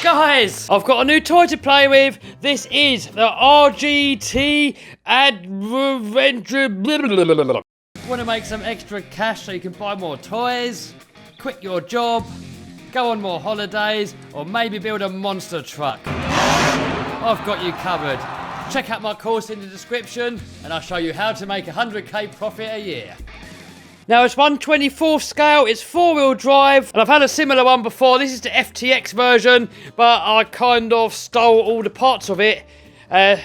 Guys, I've got a new toy to play with. This is the RGT Adventure. Want to make some extra cash so you can buy more toys, quit your job, go on more holidays, or maybe build a monster truck? I've got you covered. Check out my course in the description and I'll show you how to make 100k profit a year. Now it's 1/24 scale, it's 4-wheel drive, and I've had a similar one before. This is the FTX version, but I kind of stole all the parts of it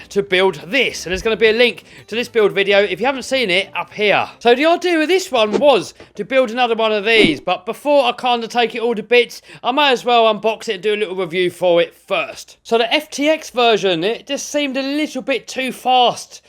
to build this. And there's going to be a link to this build video, if you haven't seen it, up here. So the idea with this one was to build another one of these, but before I kind of take it all to bits, I may as well unbox it and do a little review for it first. So the FTX version, it just seemed a little bit too fast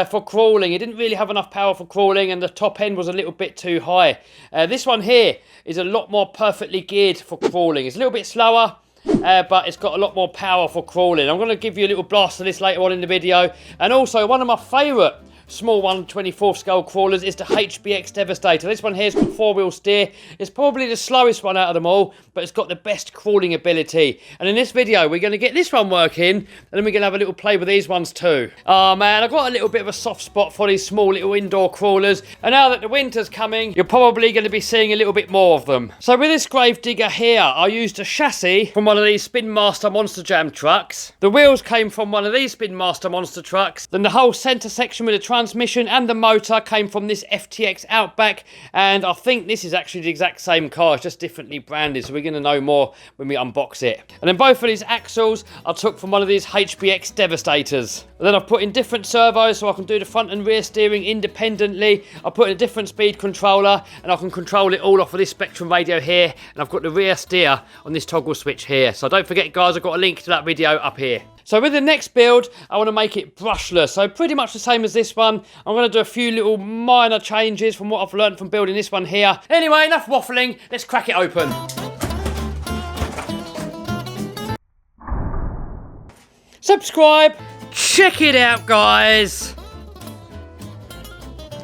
for crawling. It didn't really have enough power for crawling, and the top end was a little bit too high. This one here is a lot more perfectly geared for crawling. It's a little bit slower, but it's got a lot more power for crawling. I'm going to give you a little blast of this later on in the video. And also, one of my favourite small 1/24 scale crawlers is the Hbx Devastator. This one here's got 4-wheel steer. It's probably the slowest one out of them all, but it's got the best crawling ability. And in this video, we're going to get this one working, and then we're going to have a little play with these ones too. Oh man, I've got a little bit of a soft spot for these small little indoor crawlers, and now that the winter's coming, you're probably going to be seeing a little bit more of them. So with this grave digger here, I used a chassis from one of these Spin Master Monster Jam trucks. The wheels came from one of these Spin Master Monster trucks. Then the whole centre section with the transmission and the motor came from this Ftx Outback, and I think this is actually the exact same car, it's just differently branded, so we're going to know more when we unbox it. And then both of these axles I took from one of these Hbx Devastators. And then I've put in different servos so I can do the front and rear steering independently. I put in a different speed controller, and I can control it all off of this Spectrum radio here, and I've got the rear steer on this toggle switch here. So don't forget guys, I've got a link to that video up here. So with the next build, I want to make it brushless. So pretty much the same as this one. I'm going to do a few little minor changes from what I've learned from building this one here. Anyway, enough waffling. Let's crack it open. Subscribe. Check it out, guys.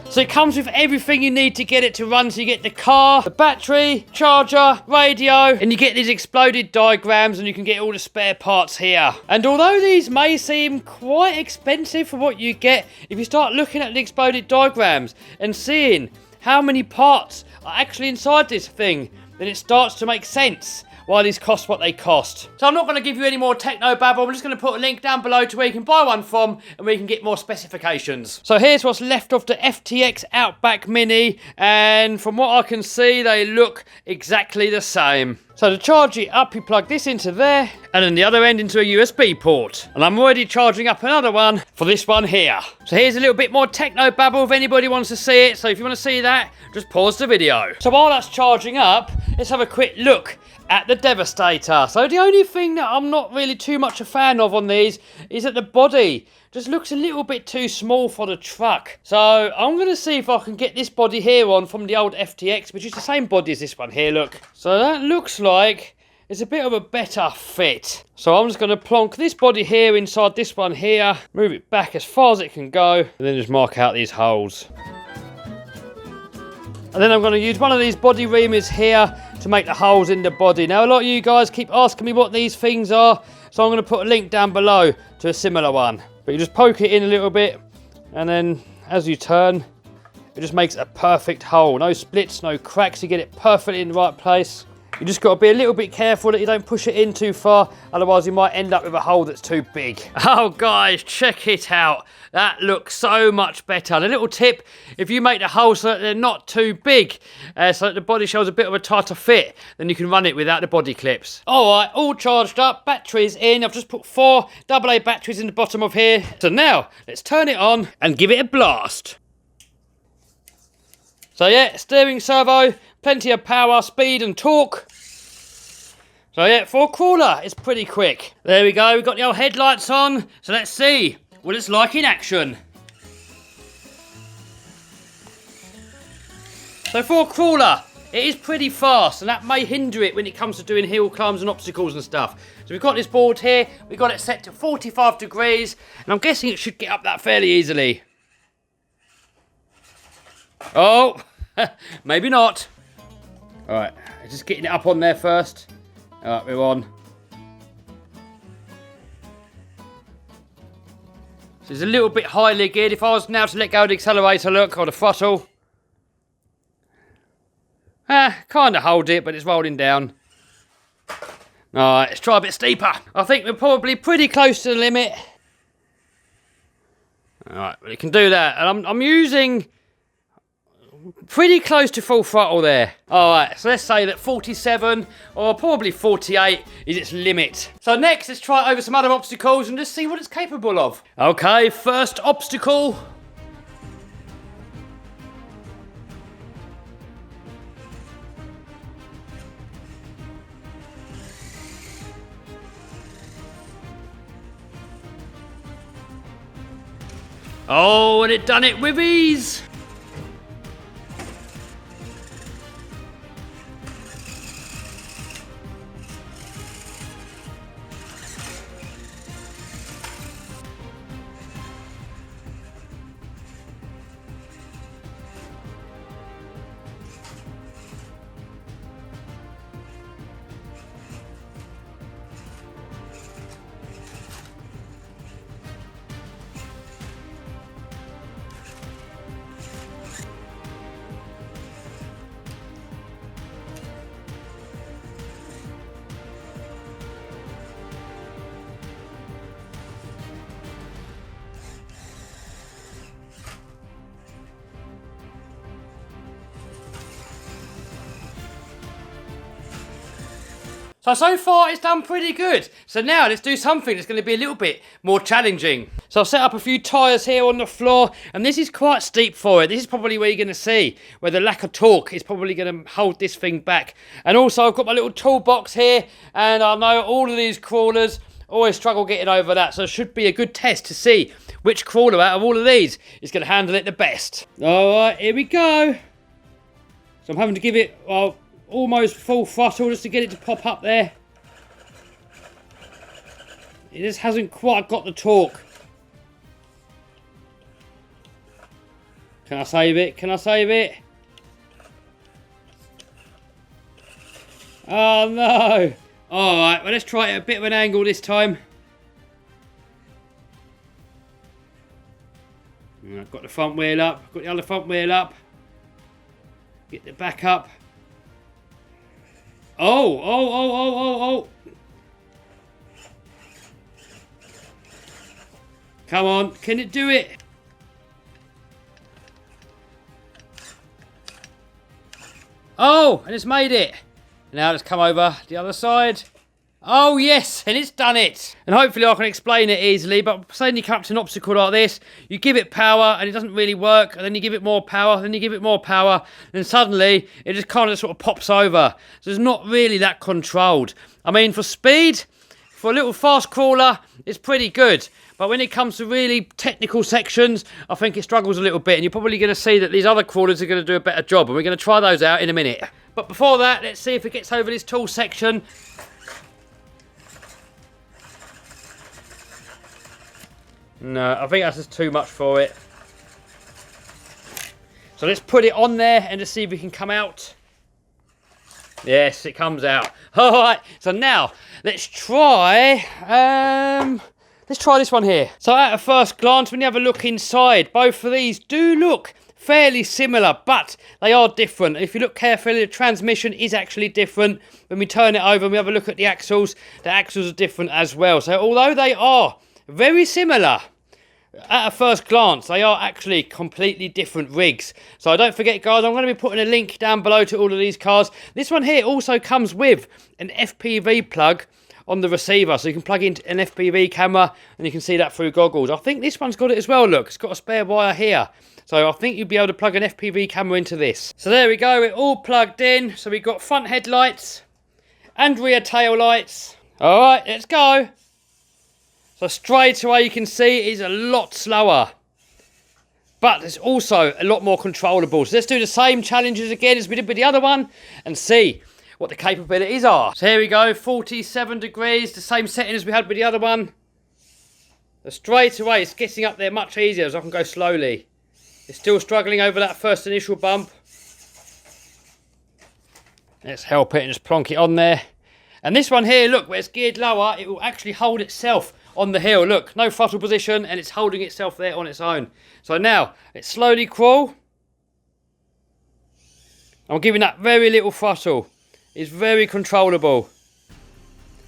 So it comes with everything you need to get it to run. So you get the car, the battery, charger, radio, and you get these exploded diagrams, and you can get all the spare parts here. And although these may seem quite expensive for what you get, if you start looking at the exploded diagrams and seeing how many parts are actually inside this thing, then it starts to make sense why these cost what they cost. So I'm not going to give you any more techno babble. I'm just going to put a link down below to where you can buy one from, and where you can get more specifications. So here's what's left of the Ftx Outback Mini, and from what I can see, they look exactly the same. So to charge it up, you plug this into there, and then the other end into a USB port. And I'm already charging up another one for this one here. So here's a little bit more techno babble if anybody wants to see it. So if you want to see that, just pause the video. So while that's charging up, let's have a quick look at the Devastator. So the only thing that I'm not really too much a fan of on these is that the body just looks a little bit too small for the truck. So I'm going to see if I can get this body here on from the old FTX, which is the same body as this one here, look. So that looks like it's a bit of a better fit. So I'm just going to plonk this body here inside this one here, move it back as far as it can go, and then just mark out these holes. And then I'm going to use one of these body reamers here to make the holes in the body. Now a lot of you guys keep asking me what these things are, so I'm going to put a link down below to a similar one. But you just poke it in a little bit, and then as you turn, it just makes a perfect hole. No splits, no cracks, you get it perfectly in the right place. You just got to be a little bit careful that you don't push it in too far, otherwise you might end up with a hole that's too big. Oh guys, check it out. That looks so much better. The little tip, if you make the holes so that they're not too big, so that the body shows a bit of a tighter fit, then you can run it without the body clips. Alright, all charged up, batteries in. I've just put 4 AA batteries in the bottom of here. So now, let's turn it on and give it a blast. So yeah, steering servo, plenty of power, speed and torque. So yeah, for a crawler, it's pretty quick. There we go, we've got the old headlights on. So let's see what it's like in action. So for a crawler, it is pretty fast, and that may hinder it when it comes to doing hill climbs and obstacles and stuff. So we've got this board here, we've got it set to 45 degrees, and I'm guessing it should get up that fairly easily. Oh, maybe not. All right, just getting it up on there first. All right, we're on. So it's a little bit highly geared. If I was now to let go of the accelerator, look, or the throttle. Kind of hold it, but it's rolling down. Alright, let's try a bit steeper. I think we're probably pretty close to the limit. Alright, well, it can do that. And I'm using pretty close to full throttle there. Alright, so let's say that 47 or probably 48 is its limit. So next, let's try it over some other obstacles and just see what it's capable of. Okay, first obstacle. Oh, and it done it with ease. So far it's done pretty good. So now let's do something that's going to be a little bit more challenging. So I've set up a few tyres here on the floor, and this is quite steep for it. This is probably where you're going to see where the lack of torque is probably going to hold this thing back. And also I've got my little toolbox here, and I know all of these crawlers always struggle getting over that. So it should be a good test to see which crawler out of all of these is going to handle it the best. Alright, here we go. So I'm having to give it almost full throttle just to get it to pop up there. It just hasn't quite got the torque. Can I save it? Can I save it? Oh no! Alright, well let's try it at a bit of an angle this time. I've got the front wheel up, I've got the other front wheel up. Get the back up. Oh. Come on, can it do it? Oh, and it's made it. Now let's come over the other side. Oh yes, and it's done it. And hopefully I can explain it easily, but say you come up to an obstacle like this, you give it power and it doesn't really work, and then you give it more power, then you give it more power, and suddenly it just kind of sort of pops over. So it's not really that controlled. I mean, for speed, for a little fast crawler, it's pretty good. But when it comes to really technical sections, I think it struggles a little bit, and you're probably going to see that these other crawlers are going to do a better job, and we're going to try those out in a minute. But before that, let's see if it gets over this tool section. No, I think that's just too much for it. So let's put it on there and just see if we can come out. Yes, it comes out. Alright, so now let's try this one here. So at a first glance, when you have a look inside, both of these do look fairly similar, but they are different. If you look carefully, the transmission is actually different. When we turn it over and we have a look at the axles are different as well. So although they are very similar, at a first glance, they are actually completely different rigs. So don't forget, guys, I'm going to be putting a link down below to all of these cars. This one here also comes with an FPV plug on the receiver, so you can plug in an FPV camera and you can see that through goggles. I think this one's got it as well, look. It's got a spare wire here. So I think you'll be able to plug an FPV camera into this. So there we go, we're all plugged in. So we've got front headlights and rear tail lights. All right, let's go. So straight away you can see it is a lot slower, but it's also a lot more controllable. So let's do the same challenges again as we did with the other one and see what the capabilities are. So here we go, 47 degrees, the same setting as we had with the other one. So straight away it's getting up there much easier as I can go slowly. It's still struggling over that first initial bump. Let's help it and just plonk it on there. And this one here, look, where it's geared lower, it will actually hold itself on the hill. Look, no throttle position, and it's holding itself there on its own. So now, let's slowly crawl. I'm giving that very little throttle. It's very controllable.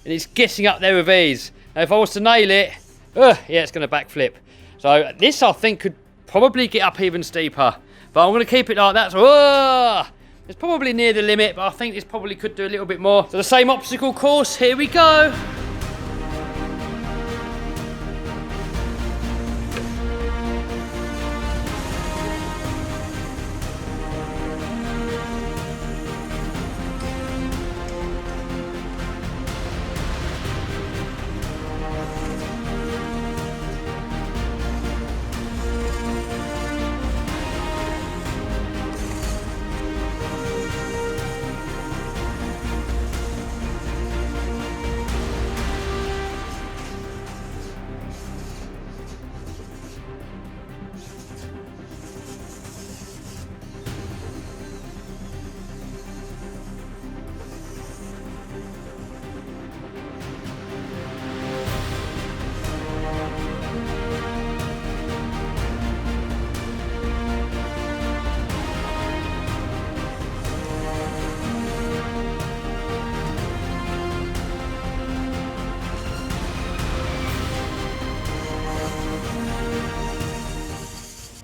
And it's getting up there with ease. Now, if I was to nail it, yeah, it's going to backflip. So this, I think, could probably get up even steeper. But I'm going to keep it like that. So, it's probably near the limit, but I think this probably could do a little bit more. So the same obstacle course, here we go.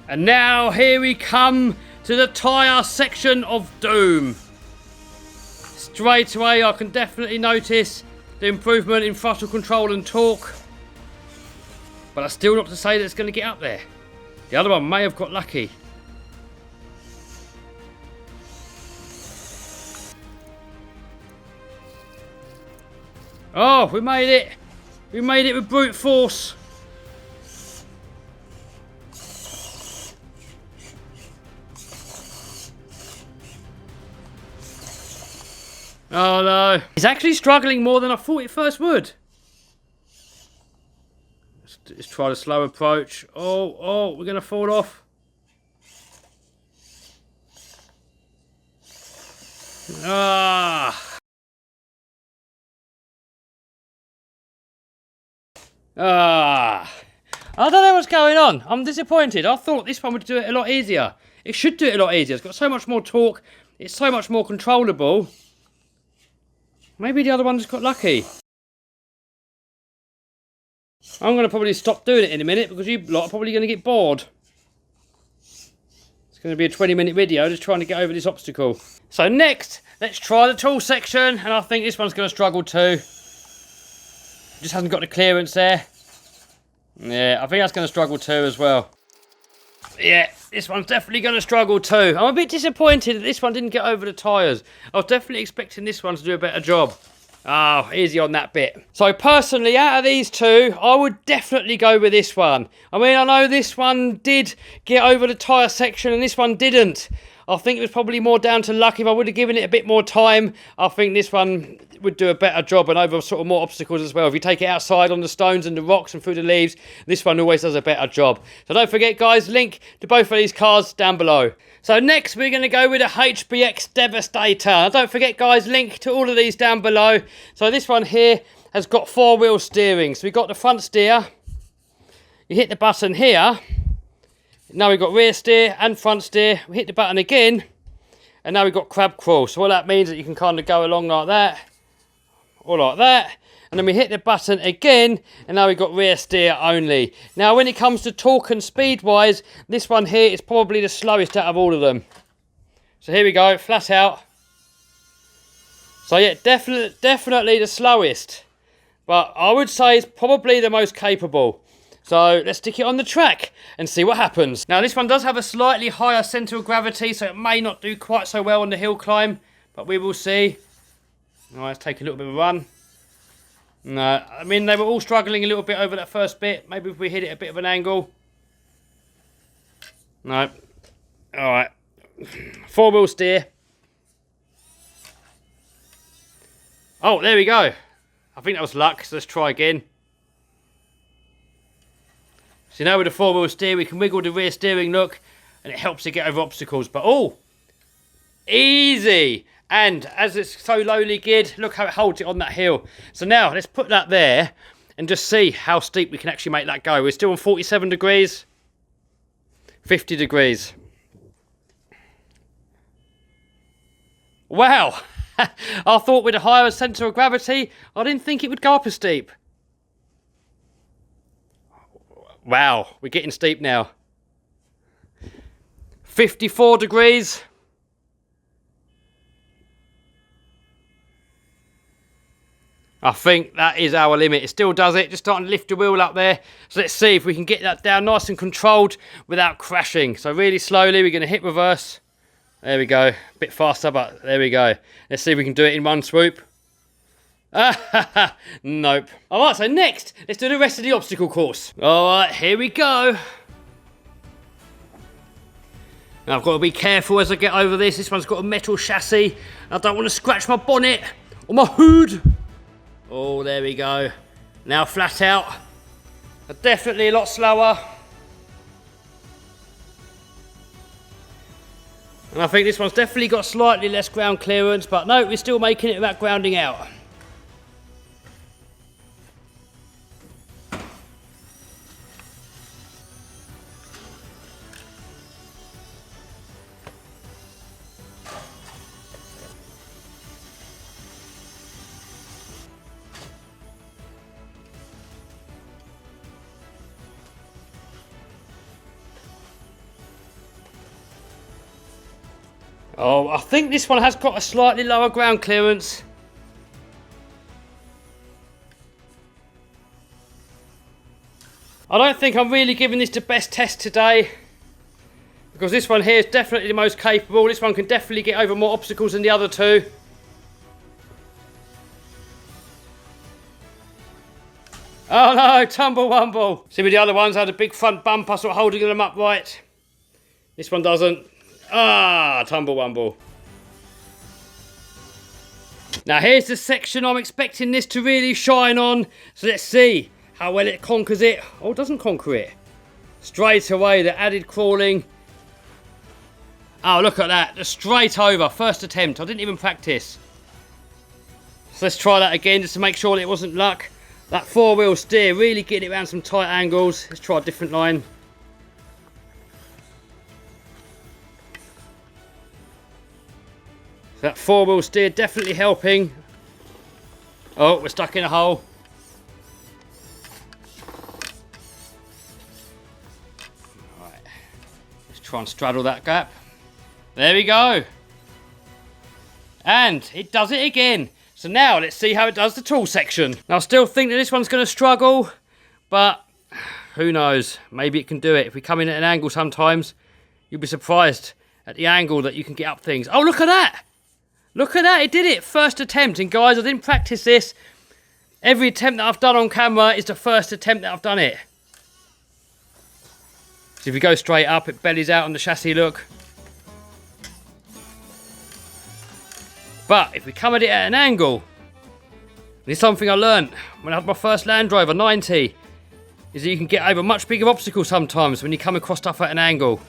And now here we come to the tyre section of doom. Straight away I can definitely notice the improvement in throttle control and torque. But that's still not to say that it's going to get up there. The other one may have got lucky. Oh, we made it. We made it with brute force. Oh no. It's actually struggling more than I thought it first would. Let's try the slow approach. Oh, we're going to fall off. Ah. I don't know what's going on. I'm disappointed. I thought this one would do it a lot easier. It should do it a lot easier. It's got so much more torque. It's so much more controllable. Maybe the other one just got lucky. I'm going to probably stop doing it in a minute because you lot are probably going to get bored. It's going to be a 20-minute video just trying to get over this obstacle. So next, let's try the tool section, and I think this one's going to struggle too. Just hasn't got the clearance there. Yeah, I think that's going to struggle too as well. Yeah, this one's definitely going to struggle too. I'm a bit disappointed that this one didn't get over the tyres. I was definitely expecting this one to do a better job. Oh, easy on that bit. So personally, out of these two, I would definitely go with this one. I mean, I know this one did get over the tyre section and this one didn't. I think it was probably more down to luck. If I would have given it a bit more time, I think this one would do a better job and over sort of more obstacles as well. If you take it outside on the stones and the rocks and through the leaves, this one always does a better job. So don't forget, guys, link to both of these cars down below. So next, we're going to go with a Hbx Devastator. Now, don't forget, guys, link to all of these down below. So this one here has got 4-wheel steering. So we've got the front steer. You hit the button here. Now we've got rear steer and front steer. We hit the button again, and now we've got crab crawl. So what that means is that you can kind of go along like that, or like that. And then we hit the button again, and now we've got rear steer only. Now when it comes to torque and speed wise, this one here is probably the slowest out of all of them. So here we go, flat out. So yeah, definitely the slowest. But I would say it's probably the most capable. So let's stick it on the track and see what happens. Now this one does have a slightly higher centre of gravity, so it may not do quite so well on the hill climb, but we will see. All right, let's take a little bit of a run. No, I mean, they were all struggling a little bit over that first bit. Maybe if we hit it a bit of an angle. No. All right. 4-wheel steer. Oh, there we go. I think that was luck, so let's try again. So now with the 4-wheel steer, we can wiggle the rear steering, look, and it helps to get over obstacles. But, oh, easy. And as it's so lowly geared, look how it holds it on that hill. So now let's put that there and just see how steep we can actually make that go. We're still on 47 degrees, 50 degrees. Wow, I thought with a higher centre of gravity, I didn't think it would go up as steep. Wow, we're getting steep now. 54 degrees. I think that is our limit. It still does it, just starting to lift the wheel up there. So let's see if we can get that down nice and controlled without crashing. So really slowly, we're going to hit reverse. There we go. A bit faster, but there we go. Let's see if we can do it in one swoop. Nope. Alright, so next, let's do the rest of the obstacle course. Alright, here we go. Now I've got to be careful as I get over this. This one's got a metal chassis. I don't want to scratch my bonnet or my hood. Oh, there we go. Now flat out. Definitely a lot slower. And I think this one's definitely got slightly less ground clearance, but no, we're still making it without grounding out. Oh, I think this one has got a slightly lower ground clearance. I don't think I'm really giving this the best test today, because this one here is definitely the most capable. This one can definitely get over more obstacles than the other two. Oh no, tumble wumble. See, with the other ones, I had a big front bumper sort of holding them upright. This one doesn't. Ah, tumble wumble. Now here's the section I'm expecting this to really shine on. So let's see how well it conquers it. Oh, it doesn't conquer it. Straight away, the added crawling. Oh, look at that. Just straight over. First attempt. I didn't even practice. So let's try that again just to make sure that it wasn't luck. That four-wheel steer, really getting it around some tight angles. Let's try a different line. That four-wheel steer definitely helping. Oh, we're stuck in a hole. Right. Let's try and straddle that gap. There we go. And it does it again. So now let's see how it does the tool section. Now I still think that this one's going to struggle, but who knows? Maybe it can do it. If we come in at an angle sometimes, you'll be surprised at the angle that you can get up things. Oh, look at that. Look at that, it did it. First attempt. And guys, I didn't practice this. Every attempt that I've done on camera is the first attempt that I've done it. So if you go straight up, it bellies out on the chassis, look. But if we come at it at an angle, this is something I learned when I had my first Land Rover 90, is that you can get over much bigger obstacles sometimes when you come across stuff at an angle.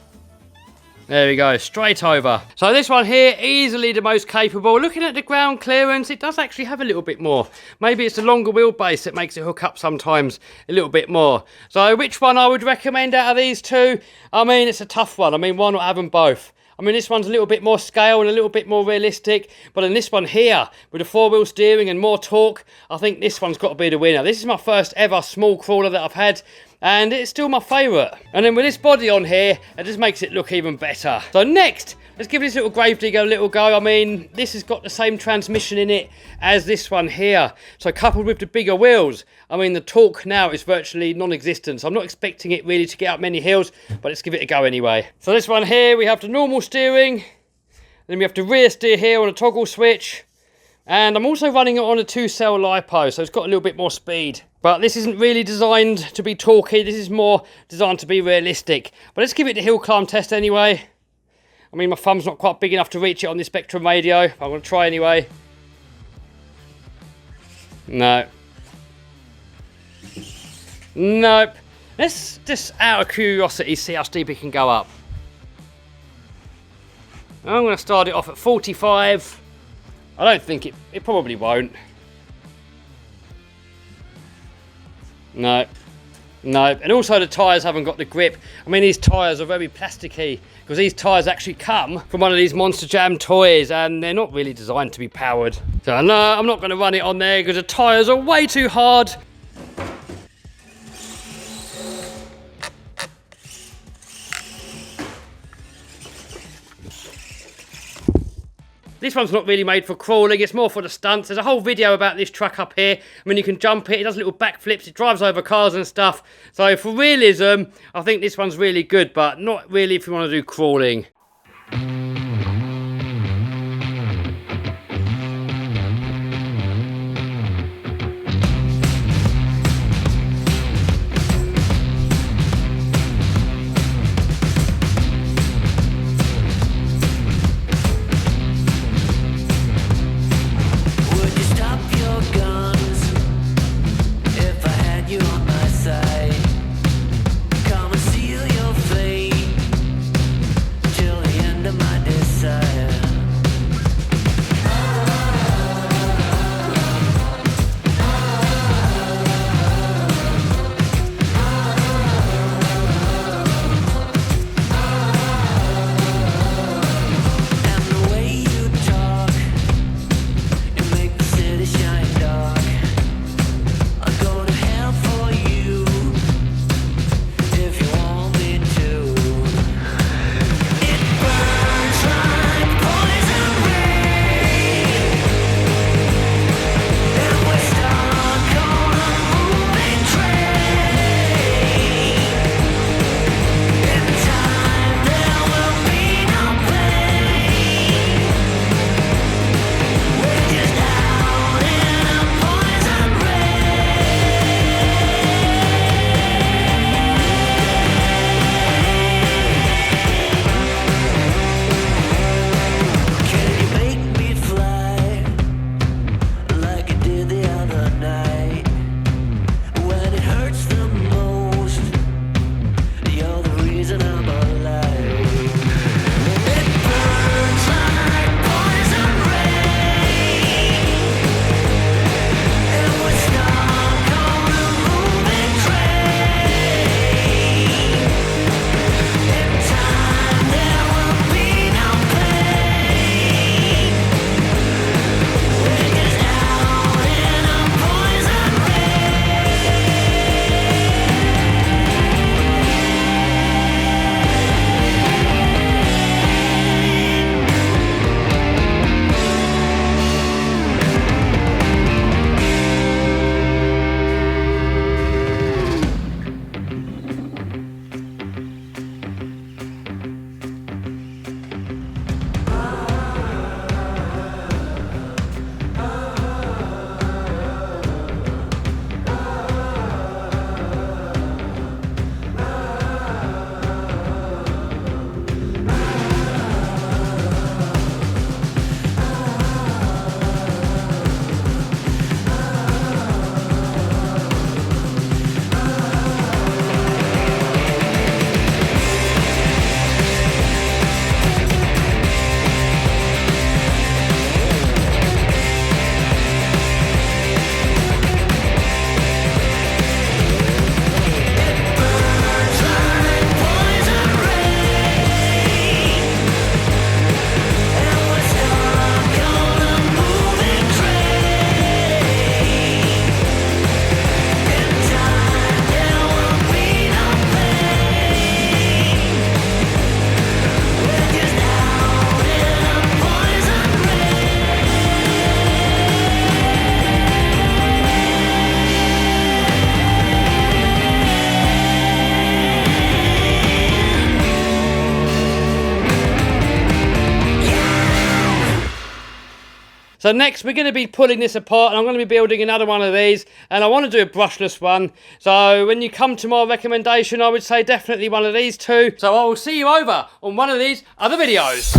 There we go, straight over. So this one here, easily the most capable. Looking at the ground clearance, it does actually have a little bit more. Maybe it's the longer wheelbase that makes it hook up sometimes a little bit more. So which one I would recommend out of these two? I mean, it's a tough one. I mean, why not have them both? I mean, this one's a little bit more scale and a little bit more realistic, but in this one here, with the four-wheel steering and more torque, I think this one's got to be the winner. This is my first ever small crawler that I've had, and it's still my favourite. And then with this body on here, it just makes it look even better. So next, let's give this little Gravedigger a little go. I mean, this has got the same transmission in it as this one here. So coupled with the bigger wheels, I mean, the torque now is virtually non-existent. So I'm not expecting it really to get up many hills, but let's give it a go anyway. So this one here, we have the normal steering. Then we have the rear steer here on a toggle switch. And I'm also running it on a 2-cell LiPo, so it's got a little bit more speed. But this isn't really designed to be torquey. This is more designed to be realistic. But let's give it the hill climb test anyway. I mean, my thumb's not quite big enough to reach it on this Spectrum radio. I'm going to try anyway. No. Nope. Let's just, out of curiosity, see how steep it can go up. I'm going to start it off at 45. I don't think it probably won't. No. No, and also the tyres haven't got the grip. I mean, these tyres are very plasticky because these tyres actually come from one of these Monster Jam toys and they're not really designed to be powered. So no, I'm not going to run it on there because the tyres are way too hard. This one's not really made for crawling, it's more for the stunts. There's a whole video about this truck up here. I mean, you can jump it, it does little backflips, it drives over cars and stuff. So for realism, I think this one's really good, but not really if you want to do crawling. So next we're going to be pulling this apart and I'm going to be building another one of these, and I want to do a brushless one. So when you come to my recommendation, I would say definitely one of these two. So I will see you over on one of these other videos.